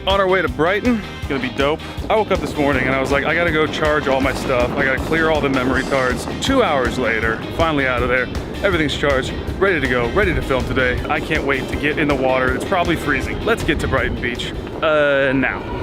On our way to Brighton, it's gonna be dope. I woke up this morning and I was like, I gotta go charge all my stuff. I gotta clear all the memory cards. 2 hours later, finally out of there. Everything's charged, ready to go, ready to film today. I can't wait to get in the water. It's probably freezing. Let's get to Brighton Beach, now.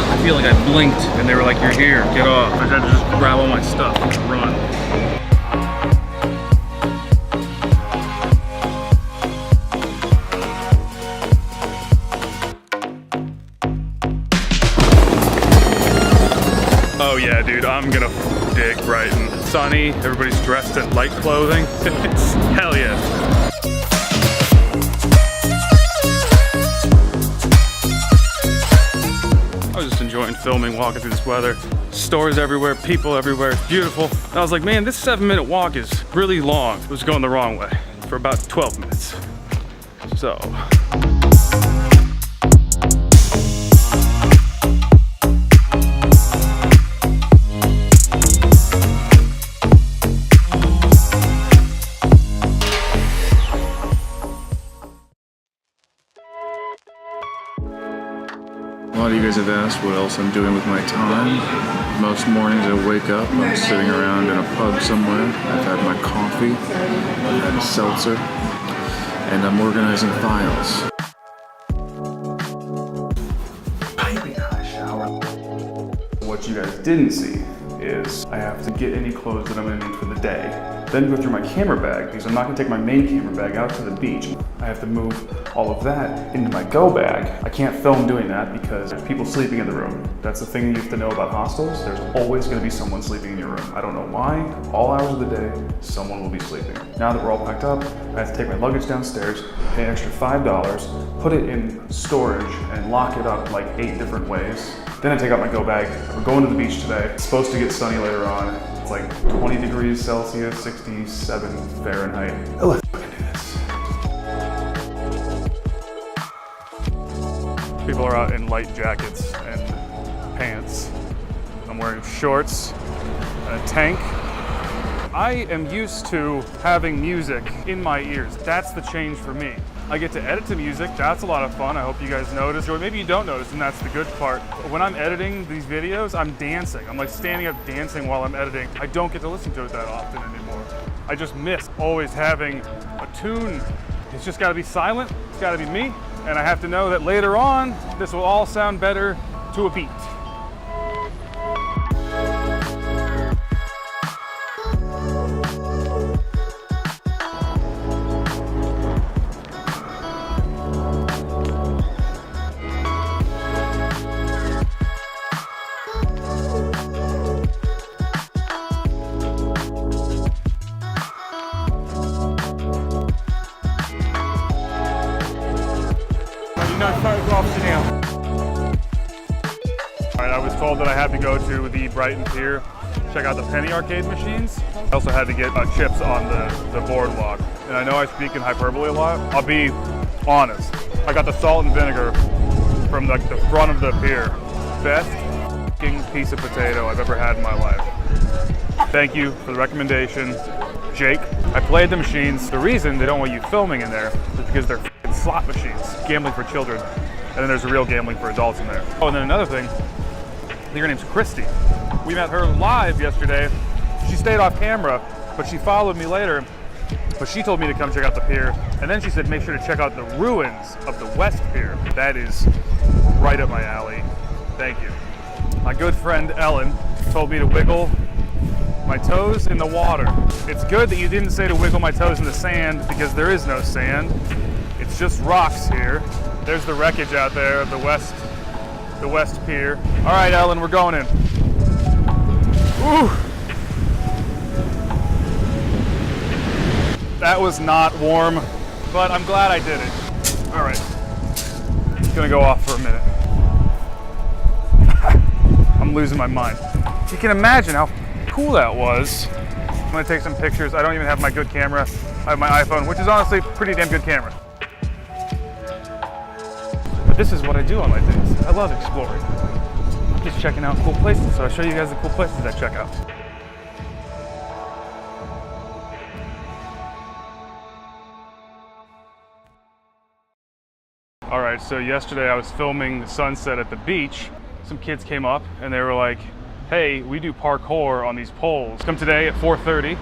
I feel like I blinked and they were like, you're here, get off. I had to just grab all my stuff and run. Oh yeah, dude, I'm gonna dig Brighton. Sunny, everybody's dressed in light clothing. It's hell yeah. I was just enjoying filming, walking through this weather. Stores everywhere, people everywhere, it's beautiful. And I was like, man, this 7-minute walk is really long. It was going the wrong way for about 12 minutes. So. A lot of you guys have asked what else I'm doing with my time. Most mornings I wake up, I'm sitting around in a pub somewhere. I've had my coffee, I've had a seltzer, and I'm organizing files. Piping hot shower. What you guys didn't see is I have to get any clothes that I'm gonna need for the day. Then go through my camera bag because I'm not gonna take my main camera bag out to the beach. I have to move all of that into my go bag. I can't film doing that because there's people sleeping in the room. That's the thing you have to know about hostels. There's always gonna be someone sleeping in your room. I don't know why. All hours of the day, someone will be sleeping. Now that we're all packed up, I have to take my luggage downstairs, pay an extra $5, put it in storage and lock it up like 8 different ways. Then I take out my go bag. We're going to the beach today. It's supposed to get sunny later on. It's like 20 degrees Celsius, 67 Fahrenheit. Oh, let's fucking do this. People are out in light jackets and pants. I'm wearing shorts and a tank. I am used to having music in my ears. That's the change for me. I get to edit to music. That's a lot of fun. I hope you guys notice, or maybe you don't notice, and that's the good part. When I'm editing these videos, I'm dancing. I'm like standing up dancing while I'm editing. I don't get to listen to it that often anymore. I just miss always having a tune. It's just gotta be silent. It's gotta be me. And I have to know that later on, this will all sound better to a beat. Alright, I was told that I had to go to the Brighton Pier, check out the penny arcade machines. I also had to get chips on the boardwalk. And I know I speak in hyperbole a lot. I'll be honest. I got the salt and vinegar from the front of the pier. Best f***ing piece of potato I've ever had in my life. Thank you for the recommendation, Jake. I played the machines. The reason they don't want you filming in there is because they're slot machines, gambling for children. And then there's a real gambling for adults in there. Oh, and then another thing, I think her name's Christy. We met her live yesterday. She stayed off camera, but she followed me later. But she told me to come check out the pier. And then she said, make sure to check out the ruins of the West Pier. That is right up my alley. Thank you. My good friend Ellen told me to wiggle my toes in the water. It's good that you didn't say to wiggle my toes in the sand because there is no sand. It's just rocks here. There's the wreckage out there of the West Pier. All right, Ellen, we're going in. Ooh. That was not warm, but I'm glad I did it. All right, gonna go off for a minute. I'm losing my mind. You can imagine how cool that was. I'm gonna take some pictures. I don't even have my good camera. I have my iPhone, which is honestly a pretty damn good camera. But this is what I do on my days. I love exploring. Just checking out cool places. So I'll show you guys the cool places I check out. All right, so yesterday I was filming the sunset at the beach. Some kids came up and they were like, hey, we do parkour on these poles. Come today at 4:30.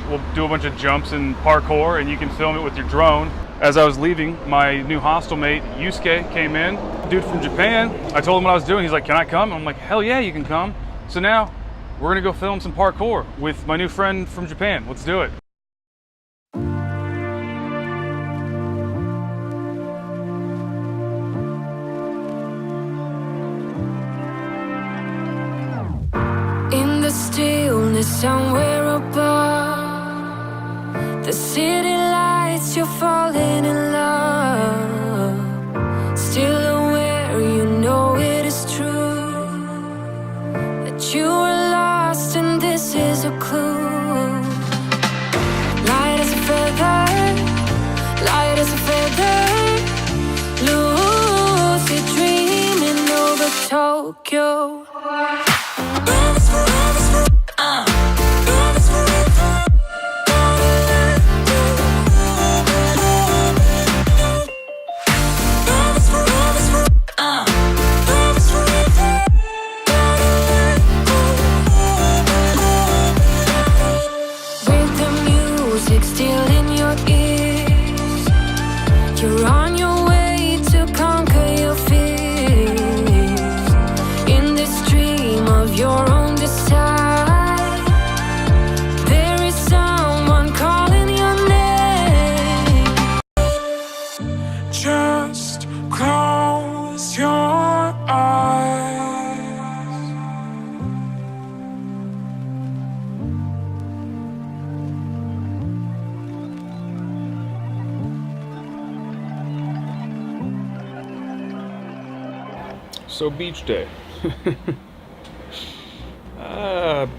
We'll do a bunch of jumps and parkour and you can film it with your drone. As I was leaving, my new hostel mate, Yusuke, came in. Dude from Japan. I told him what I was doing. He's like, can I come? I'm like, hell yeah, you can come. So now we're gonna go film some parkour with my new friend from Japan. Let's do it. In the stillness somewhere above, the city lights, you're falling in love. Still aware, you know it is true, that you are lost and this is a clue. Light as a feather, light as a feather, lucid dreaming over Tokyo. So beach day.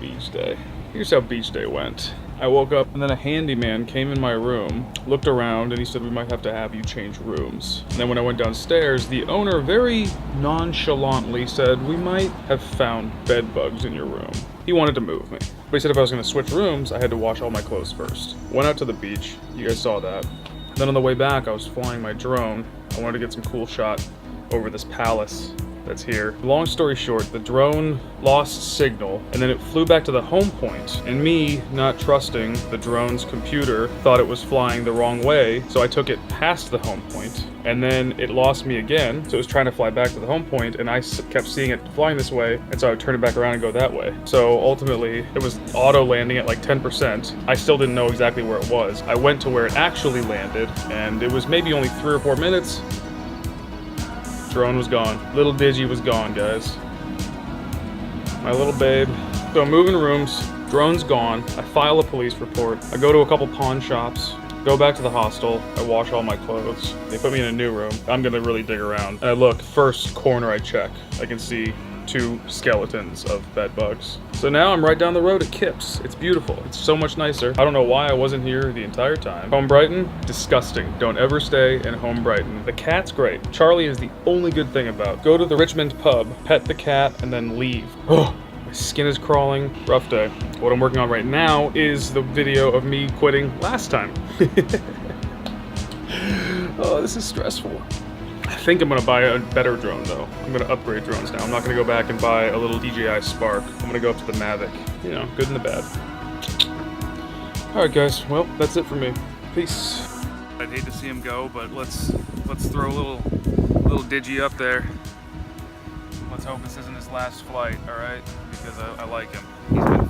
Beach day. Here's how beach day went. I woke up and then a handyman came in my room, looked around, and he said we might have to have you change rooms. And then when I went downstairs, the owner very nonchalantly said we might have found bed bugs in your room. He wanted to move me. But he said if I was gonna switch rooms, I had to wash all my clothes first. Went out to the beach, you guys saw that. Then on the way back, I was flying my drone. I wanted to get some cool shot over this palace that's here. Long story short, the drone lost signal and then it flew back to the home point, and me, not trusting the drone's computer, thought it was flying the wrong way, so I took it past the home point and then it lost me again, so it was trying to fly back to the home point and I kept seeing it flying this way, and so I would turn it back around and go that way. So ultimately it was auto landing at like 10%. I still didn't know exactly where it was. I went to where it actually landed and it was maybe only 3 or 4 minutes. Drone was gone. Little Dijjy was gone, guys. My little babe. So I'm moving rooms, drone's gone. I file a police report. I go to a couple pawn shops, go back to the hostel. I wash all my clothes. They put me in a new room. I'm gonna really dig around. I look, first corner I check. I can see 2 skeletons of bed bugs. So now I'm right down the road at Kip's. It's beautiful. It's so much nicer. I don't know why I wasn't here the entire time. Home Brighton, disgusting. Don't ever stay in Home Brighton. The cat's great. Charlie is the only good thing about it. Go to the Richmond pub, pet the cat, and then leave. Oh, my skin is crawling. Rough day. What I'm working on right now is the video of me quitting last time. Oh, this is stressful. I think I'm gonna buy a better drone though. I'm gonna upgrade drones now. I'm not gonna go back and buy a little DJI Spark. I'm gonna go up to the Mavic. You know, good and the bad. All right, guys. Well, that's it for me. Peace. I'd hate to see him go, but let's throw a little Dijjy up there. Let's hope this isn't his last flight. All right, because I like him. He's been